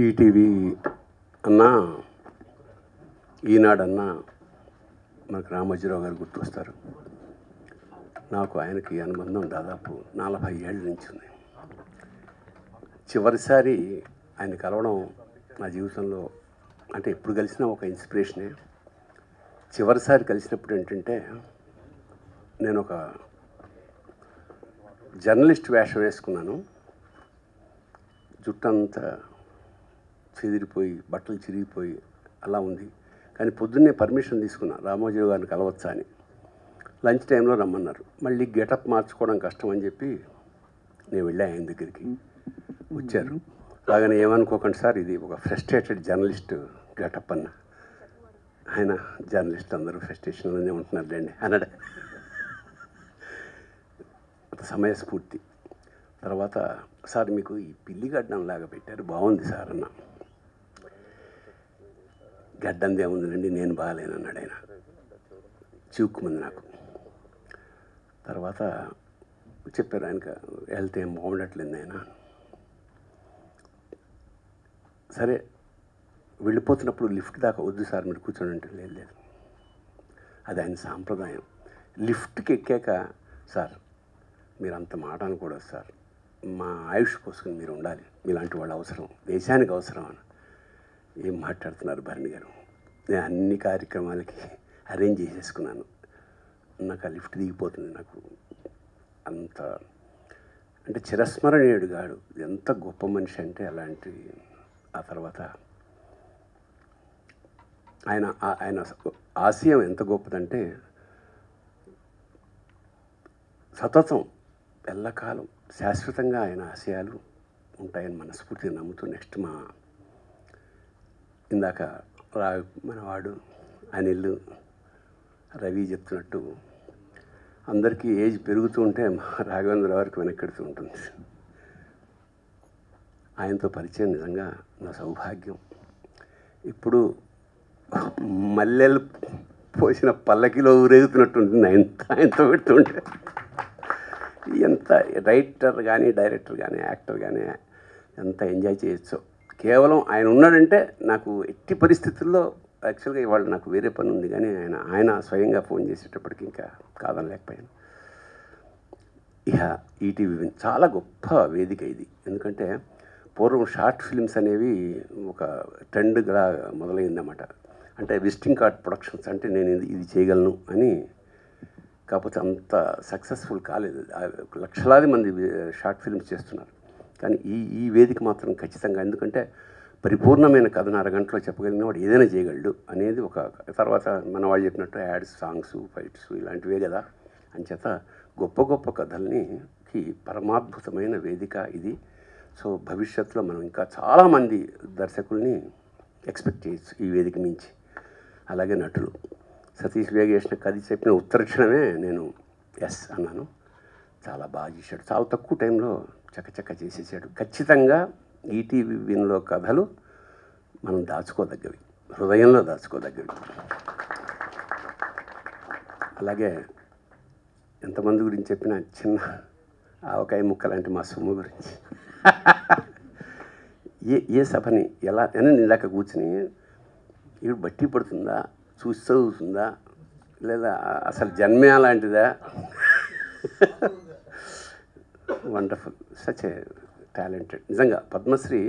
ETV అన్నా, ఈనాడన్నా మనకు రామోజీరావు గారు గుర్తొస్తారు. నాకు ఆయనకి అనుబంధం దాదాపు 40 ఏళ్ళ నుంచి ఉంది. చివరిసారి ఆయన కలవడం నా జీవితంలో అంటే ఎప్పుడు కలిసినా ఒక ఇన్స్పిరేషనే. చివరిసారి కలిసినప్పుడు ఏంటంటే, నేను ఒక జర్నలిస్ట్ వేషం వేసుకున్నాను. జుట్టంతా చెదిరిపోయి, బట్టలు చిరిగిపోయి అలా ఉంది. కానీ పొద్దున్నే పర్మిషన్ తీసుకున్నా, రామోజీరావు గారిని కలవచ్చా అని. లంచ్ టైంలో రమ్మన్నారు. మళ్ళీ గెటప్ మార్చుకోవడం కష్టం అని చెప్పి నేను వెళ్ళా ఆయన దగ్గరికి. వచ్చారు. అలాగని ఏమనుకోకండి సార్, ఇది ఒక ఫ్రస్ట్రేటెడ్ జర్నలిస్ట్ గెటప్ అన్న. ఆయన జర్నలిస్ట్ అందరూ ఫ్రస్ట్రేషన్లోనే ఉంటున్నారులేండి అన్నాడు. సమయస్ఫూర్తి. తర్వాత సార్ మీకు ఈ పిల్లి గడ్డం లాగా పెట్టారు, బాగుంది సార్ అన్న. గడ్డంది ఏముందండి, నేను బాగాలేనన్నాడు ఆయన. చిక్కుమంది నాకు. తర్వాత చెప్పారు ఆయనకు హెల్త్ ఏం బాగుండట్లేదు ఆయన. సరే వెళ్ళిపోతున్నప్పుడు లిఫ్ట్ దాకా వద్దు సార్ మీరు కూర్చొని అంటే, లేదు అది ఆయన సాంప్రదాయం. లిఫ్ట్కి ఎక్కాక సార్ మీరు అంత మాట అనకూడదు సార్, మా ఆయుష్ పోసుకుని మీరు ఉండాలి, మీలాంటి వాళ్ళు అవసరం, దేశానికి అవసరం అని. ఏం మాట్లాడుతున్నారు భరణి గారు, నేను అన్ని కార్యక్రమాలకి అరేంజ్ చేసేసుకున్నాను. నాకు ఆ లిఫ్ట్ దిగిపోతుంది. నాకు అంత అంటే చిరస్మరణీయుడు గాడు. ఎంత గొప్ప మనిషి అంటే అలాంటి. ఆ తర్వాత ఆయన ఆశయం ఎంత గొప్పదంటే, సతతం ఎల్లకాలం శాశ్వతంగా ఆయన ఆశయాలు ఉంటాయని మనస్ఫూర్తిగా నమ్ముతూ నెక్స్ట్ మా ఇందాక మనవాడు అనిల్, రవి చెప్తున్నట్టు అందరికీ ఏజ్ పెరుగుతూ ఉంటే రాఘవేంద్ర వారికి వెనక్కెడుతూ ఉంటుంది. ఆయనతో పరిచయం నిజంగా నా సౌభాగ్యం. ఇప్పుడు మల్లెలు పోసిన పల్లకిలో ఊరేగుతున్నట్టుంటుంది ఆయనతో పెడుతుంటే. ఎంత రైటర్ కానీ, డైరెక్టర్ కానీ, యాక్టర్ కానీ ఎంత ఎంజాయ్ చేయొచ్చో. కేవలం ఆయన ఉన్నాడంటే నాకు ఎట్టి పరిస్థితుల్లో, యాక్చువల్గా ఇవాళ నాకు వేరే పని ఉంది కానీ ఆయన స్వయంగా ఫోన్ చేసేటప్పటికి ఇంకా కాదనలేకపోయాను. ఇక ఈటీవీ చాలా గొప్ప వేదిక ఇది. ఎందుకంటే పూర్వం షార్ట్ ఫిల్మ్స్ అనేవి ఒక ట్రెండ్గా మొదలైందన్నమాట. అంటే విజిటింగ్ కార్డ్ ప్రొడక్షన్స్ అంటే నేను ఇది చేయగలను అని. కాకపోతే అంత సక్సెస్ఫుల్ కాలేదు. లక్షలాది మంది షార్ట్ ఫిల్మ్స్ చేస్తున్నారు. కానీ ఈ వేదిక మాత్రం ఖచ్చితంగా, ఎందుకంటే పరిపూర్ణమైన కథను అరగంటలో చెప్పగలిగిన వాడు ఏదైనా చేయగలడు అనేది ఒక. తర్వాత మన వాళ్ళు చెప్పినట్టు యాడ్స్, సాంగ్స్, ఫైట్స్ ఇలాంటివే కదా. అంచేత గొప్ప గొప్ప కథల్నికి పరమాద్భుతమైన వేదిక ఇది. సో భవిష్యత్తులో మనం ఇంకా చాలామంది దర్శకుల్ని ఎక్స్పెక్ట్ చేయొచ్చు ఈ వేదిక మించి. అలాగే నటులు సతీష్ వేగ్ చేసిన కథ చెప్పిన ఉత్తరక్షణమే నేను ఎస్ అన్నాను. చాలా బాగా చేశాడు. చాలా తక్కువ టైంలో చకచక చేసేసాడు. ఖచ్చితంగా ఈటీవీ విన్లో కథలు మనం దాచుకోదగ్గవి, హృదయంలో దాచుకోదగ్గవి. అలాగే ఎంతమంది గురించి చెప్పిన చిన్న ఆవకాయ ముక్కలాంటి మా సొమ్ము గురించి ఏ సభని ఎలా అని ఇందాక కూర్చుని ఇప్పుడు బట్టి పడుతుందా, చూసి చదువుతుందా, లేదా అసలు జన్మే అలాంటిదా. Wonderful, such a talented. నిజంగా పద్మశ్రీ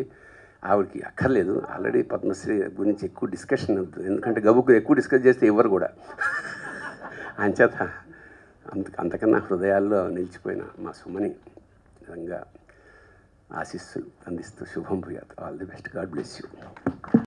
ఆవిడకి అక్కర్లేదు. ఆల్రెడీ పద్మశ్రీ గురించి ఎక్కువ డిస్కషన్ అవుతుంది. ఎందుకంటే గబుకు ఎక్కువ డిస్కస్ చేస్తే ఇవ్వరు కూడా. అంచేత అంతకన్నా హృదయాల్లో నిలిచిపోయిన మా సుమని నిజంగా ఆశీస్సులు అందిస్తూ శుభం భూయాత్. All the best. God bless you.